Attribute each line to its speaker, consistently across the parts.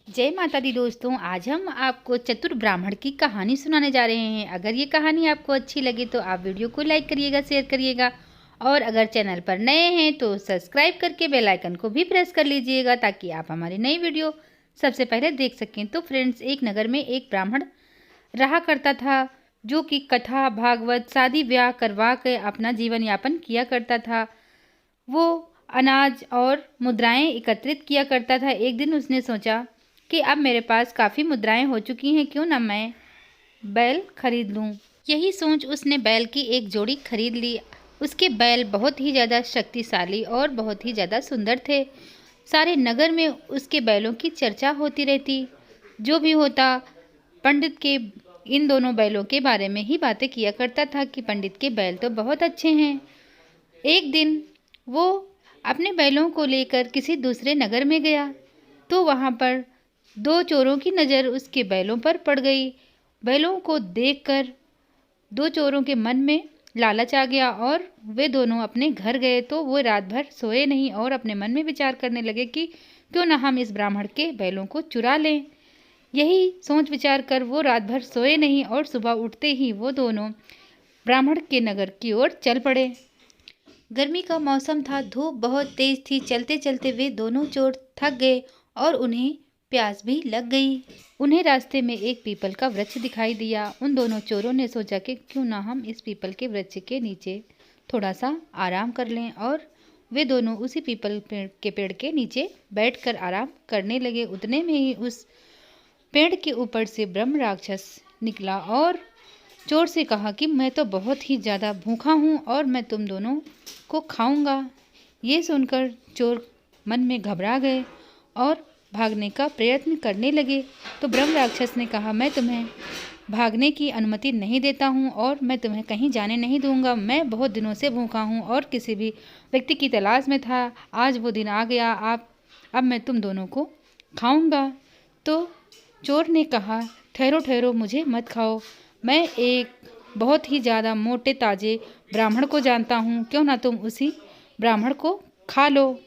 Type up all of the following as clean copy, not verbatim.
Speaker 1: जय माता दी दोस्तों। आज हम आपको चतुर ब्राह्मण की कहानी सुनाने जा रहे हैं। अगर ये कहानी आपको अच्छी लगे तो आप वीडियो को लाइक करिएगा, शेयर करिएगा और अगर चैनल पर नए हैं तो सब्सक्राइब करके बेल आइकन को भी प्रेस कर लीजिएगा ताकि आप हमारी नई वीडियो सबसे पहले देख सकें। तो फ्रेंड्स, एक नगर में एक ब्राह्मण रहा करता था जो कि कथा भागवत शादी ब्याह करवा के अपना जीवन यापन किया करता था। वो अनाज और मुद्राएं एकत्रित किया करता था। एक दिन उसने सोचा कि अब मेरे पास काफ़ी मुद्राएं हो चुकी हैं, क्यों ना मैं बैल खरीद लूं। यही सोच उसने बैल की एक जोड़ी खरीद ली। उसके बैल बहुत ही ज़्यादा शक्तिशाली और बहुत ही ज़्यादा सुंदर थे। सारे नगर में उसके बैलों की चर्चा होती रहती। जो भी होता पंडित के इन दोनों बैलों के बारे में ही बातें किया करता था कि पंडित के बैल तो बहुत अच्छे हैं। एक दिन वो अपने बैलों को लेकर किसी दूसरे नगर में गया तो वहाँ पर दो चोरों की नज़र उसके बैलों पर पड़ गई। बैलों को देखकर दो चोरों के मन में लालच आ गया और वे दोनों अपने घर गए। तो वो रात भर सोए नहीं और अपने मन में विचार करने लगे कि क्यों ना हम इस ब्राह्मण के बैलों को चुरा लें। यही सोच विचार कर वो रात भर सोए नहीं और सुबह उठते ही वो दोनों ब्राह्मण के नगर की ओर चल पड़े। गर्मी का मौसम था, धूप बहुत तेज थी। चलते चलते वे दोनों चोर थक गए और उन्हें प्यास भी लग गई। उन्हें रास्ते में एक पीपल का वृक्ष दिखाई दिया। उन दोनों चोरों ने सोचा कि क्यों ना हम इस पीपल के वृक्ष के नीचे थोड़ा सा आराम कर लें और वे दोनों उसी पीपल पेड़ के नीचे बैठकर आराम करने लगे। उतने में ही उस पेड़ के ऊपर से ब्रह्म राक्षस निकला और चोर से कहा कि मैं तो बहुत ही ज़्यादा भूखा हूँ और मैं तुम दोनों को खाऊंगा। ये सुनकर चोर मन में घबरा गए और भागने का प्रयत्न करने लगे। तो ब्रह्म राक्षस ने कहा, मैं तुम्हें भागने की अनुमति नहीं देता हूँ और मैं तुम्हें कहीं जाने नहीं दूंगा। मैं बहुत दिनों से भूखा हूँ और किसी भी व्यक्ति की तलाश में था। आज वो दिन आ गया, अब मैं तुम दोनों को खाऊंगा। तो चोर ने कहा, ठहरो ठहरो, मुझे मत खाओ। मैं एक बहुत ही ज़्यादा मोटे ताजे ब्राह्मण को जानता हूँ, क्यों ना तुम उसी ब्राह्मण को खा लो।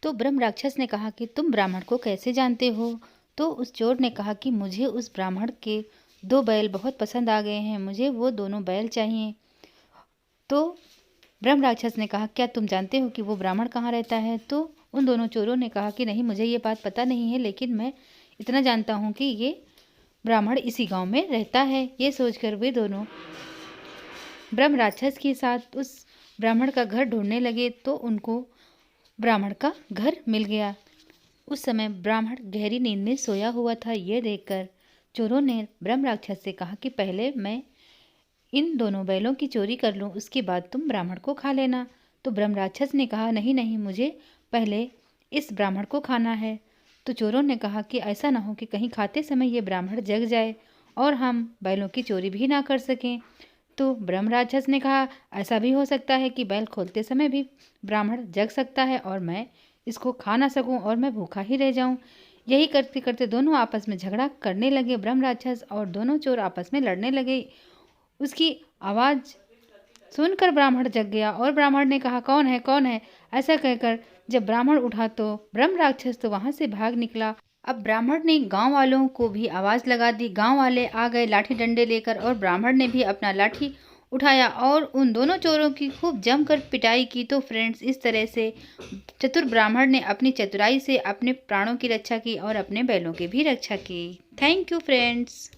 Speaker 1: तो ब्रह्म राक्षस ने कहा कि तुम ब्राह्मण को कैसे जानते हो? तो उस चोर ने कहा कि मुझे उस ब्राह्मण के दो बैल बहुत पसंद आ गए हैं, मुझे वो दोनों बैल चाहिए। तो ब्रह्म राक्षस ने कहा, क्या तुम जानते हो कि वो ब्राह्मण कहाँ रहता है? तो उन दोनों चोरों ने कहा कि नहीं, मुझे ये बात पता नहीं है, लेकिन मैं इतना जानता हूँ कि ये ब्राह्मण इसी गांव में रहता है। ये सोचकर वे दोनों ब्रह्म राक्षस के साथ उस ब्राह्मण का घर ढूंढने लगे तो उनको ब्राह्मण का घर मिल गया। उस समय ब्राह्मण गहरी नींद में सोया हुआ था। यह देखकर चोरों ने ब्रह्म राक्षस से कहा कि पहले मैं इन दोनों बैलों की चोरी कर लूं, उसके बाद तुम ब्राह्मण को खा लेना। तो ब्रह्म राक्षस ने कहा, नहीं नहीं, मुझे पहले इस ब्राह्मण को खाना है। तो चोरों ने कहा कि ऐसा ना हो कि कहीं खाते समय ये ब्राह्मण जग जाए और हम बैलों की चोरी भी ना कर सकें। तो ब्रह्म राक्षस ने कहा, ऐसा भी हो सकता है कि बैल खोलते समय भी ब्राह्मण जग सकता है और मैं इसको खा ना सकूं और मैं भूखा ही रह जाऊं। यही करते करते दोनों आपस में झगड़ा करने लगे। ब्रह्म राक्षस और दोनों चोर आपस में लड़ने लगे। उसकी आवाज़ सुनकर ब्राह्मण जग गया और ब्राह्मण ने कहा, कौन है कौन है? ऐसा कहकर जब ब्राह्मण उठा तो ब्रह्म राक्षस तो वहाँ से भाग निकला। अब ब्राह्मण ने गांव वालों को भी आवाज़ लगा दी। गांव वाले आ गए लाठी डंडे लेकर और ब्राह्मण ने भी अपना लाठी उठाया और उन दोनों चोरों की खूब जमकर पिटाई की। तो फ्रेंड्स, इस तरह से चतुर ब्राह्मण ने अपनी चतुराई से अपने प्राणों की रक्षा की और अपने बैलों की भी रक्षा की। Thank you friends.